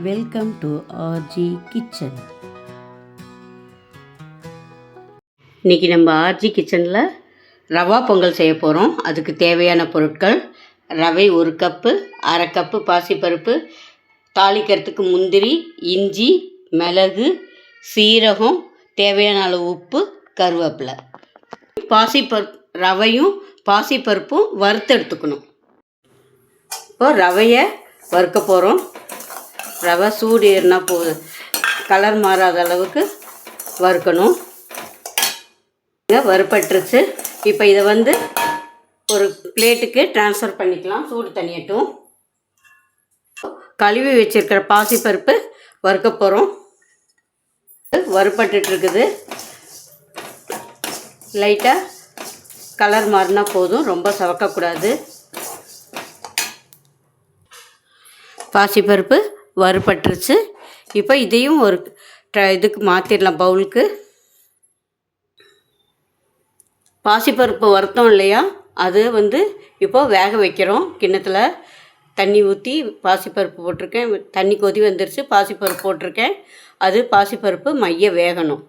Welcome to RJ kitchen. இன்றைக்கி நம்ம RJ கிச்சனில் ரவா பொங்கல் செய்ய போகிறோம். அதுக்கு தேவையான பொருட்கள்: ரவை 1 கப்பு, அரை கப்பு பாசிப்பருப்பு, தாளிக்கிறதுக்கு முந்திரி, இஞ்சி, மிளகு, சீரகம், தேவையான அளவு உப்பு, கருவேப்பிலை. ரவையும் பாசிப்பருப்பும் வறுத்து எடுத்துக்கணும். இப்போ ரவையை வறுக்க போகிறோம். ரவை சூடு ஏறினா போதும், கலர் மாறாத அளவுக்கு வறுக்கணும். வறுப்பட்டுருச்சு. இப்போ இதை ஒரு பிளேட்டுக்கு ட்ரான்ஸ்ஃபர் பண்ணிக்கலாம். சூடு தனியட்டும். கழுவி வச்சுருக்கிற பாசிப்பருப்பு வறுக்க போகிறோம். வறுப்பட்டுருக்குது. லைட்டாக கலர் மாறினா போதும், ரொம்ப சவக்கக்கூடாது. பாசிப்பருப்பு வறுப்பட்டுருச்சு. இப்போ இதையும் ஒரு இதுக்கு மாற்றிடலாம், பவுலுக்கு. பாசிப்பருப்பு வறுத்தோம் இல்லையா, அது இப்போ வேக வைக்கிறோம். கிண்ணத்தில் தண்ணி ஊற்றி பாசிப்பருப்பு போட்டிருக்கேன். தண்ணி கொதி வந்துருச்சு. பாசிப்பருப்பு போட்டிருக்கேன். அது பாசிப்பருப்பு மைய வேகணும்.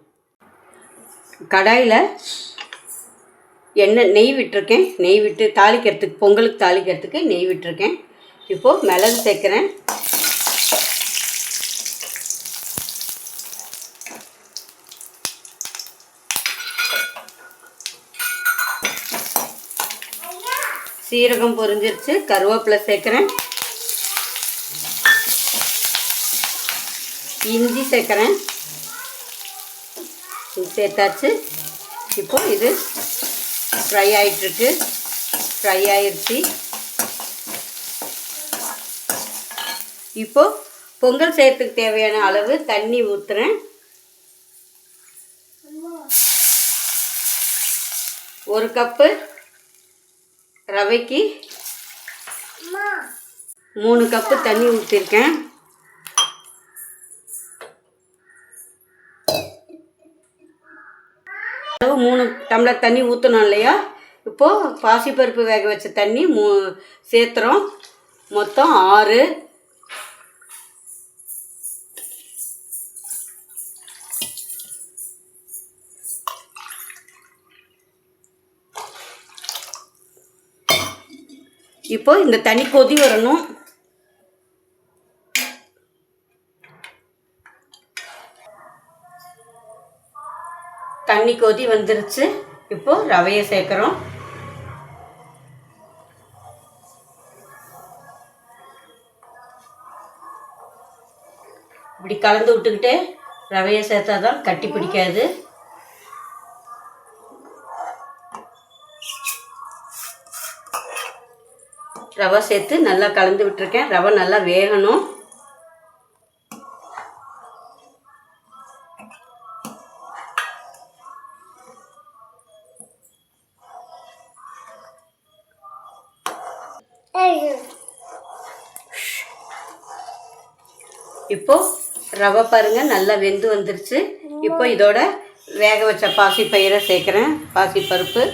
கடாயில் நெய் விட்டுருக்கேன். நெய் விட்டு தாளிக்கிறதுக்கு, பொங்கலுக்கு தாளிக்கிறதுக்கு நெய் விட்டுருக்கேன். இப்போது மிளகு சேர்க்குறேன். சீரகம் பொரிஞ்சிருச்சு. கருவேப்பிலை சேர்க்குறேன். இஞ்சி சேர்க்குறேன். சேர்த்தாச்சு. இப்போ இது ஃப்ரை ஆகிட்டுருக்கு. ஃப்ரை ஆயிடுச்சு. இப்போ பொங்கல் செய்யறதுக்கு தேவையான அளவு தண்ணி ஊற்றுறேன். 1 கப்பு ரவைக்கு 3 கப்பு தண்ணி ஊற்றிருக்கேன். அளவு 3 டம்ளர் தண்ணி ஊற்றணும் இல்லையா. இப்போது பாசிப்பருப்பு வேக வச்ச தண்ணி சேர்த்துறோம். மொத்தம் 6. இப்போ இந்த தண்ணி கொதி வரணும். தண்ணி கொதி வந்துருச்சு. இப்போ ரவையை சேர்க்குறோம். இப்படி கலந்து விட்டுக்கிட்டே ரவையை சேர்த்தா தான் கட்டி பிடிக்காது. ரவை சேர்த்து நல்லா கலந்து விட்டுருக்கேன். ரவை நல்லா வேகணும். இப்போ ரவை பாருங்க நல்லா வெந்து வந்துருச்சு. இப்போ இதோட வேக வச்ச பாசிப்பயிரை சேர்க்குறேன். பாசிப்பருப்பு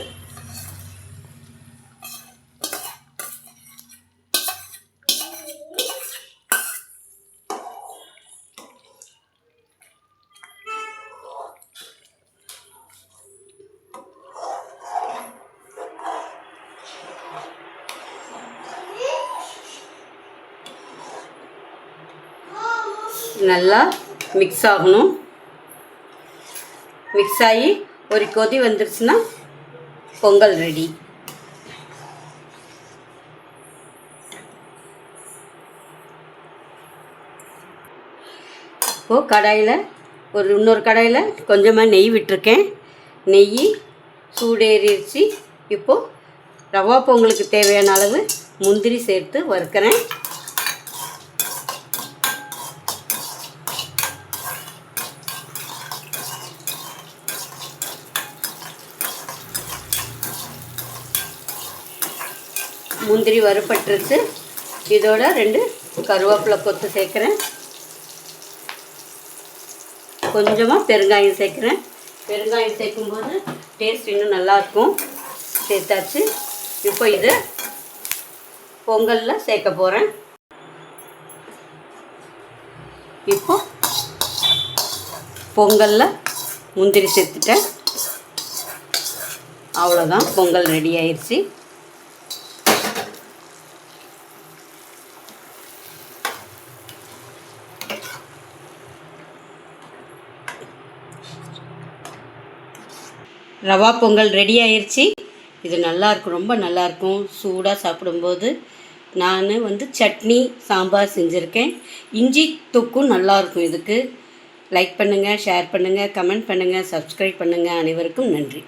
நல்லா மிக்ஸ் ஆகணும். மிக்ஸ் ஆகி ஒரு கொதி வந்துருச்சுன்னா பொங்கல் ரெடி. இப்போது கடாயில் இன்னொரு கடாயில் கொஞ்சமாக நெய் விட்டுருக்கேன். நெய் சூடேறிடுச்சு. இப்போது ரவா பொங்கலுக்கு தேவையான அளவு முந்திரி சேர்த்து வறுக்கிறேன். முந்திரி வறுப்பட்டுருச்சு. இதோட 2 கருவேப்பிலை கொத்து சேர்க்குறேன். கொஞ்சமாக பெருங்காயம் சேர்க்குறேன். பெருங்காயம் சேர்க்கும்போது டேஸ்ட் இன்னும் நல்லாயிருக்கும். சேர்த்தாச்சு. இப்போ இதை பொங்கலில் சேர்க்க போகிறேன். இப்போ பொங்கலில் முந்திரி சேர்த்துட்டேன். அவ்வளோதான், பொங்கல் ரெடி ஆயிடுச்சு. ரவா பொங்கல் ரெடி ஆயிடுச்சு. இது நல்லாயிருக்கும், ரொம்ப நல்லாயிருக்கும். சூடாக சாப்பிடும்போது நான் சட்னி சாம்பார் செஞ்சுருக்கேன். இஞ்சி தொக்கும் நல்லாயிருக்கும். இதுக்கு லைக் பண்ணுங்கள், ஷேர் பண்ணுங்கள், கமெண்ட் பண்ணுங்கள், சப்ஸ்கிரைப் பண்ணுங்கள். அனைவருக்கும் நன்றி.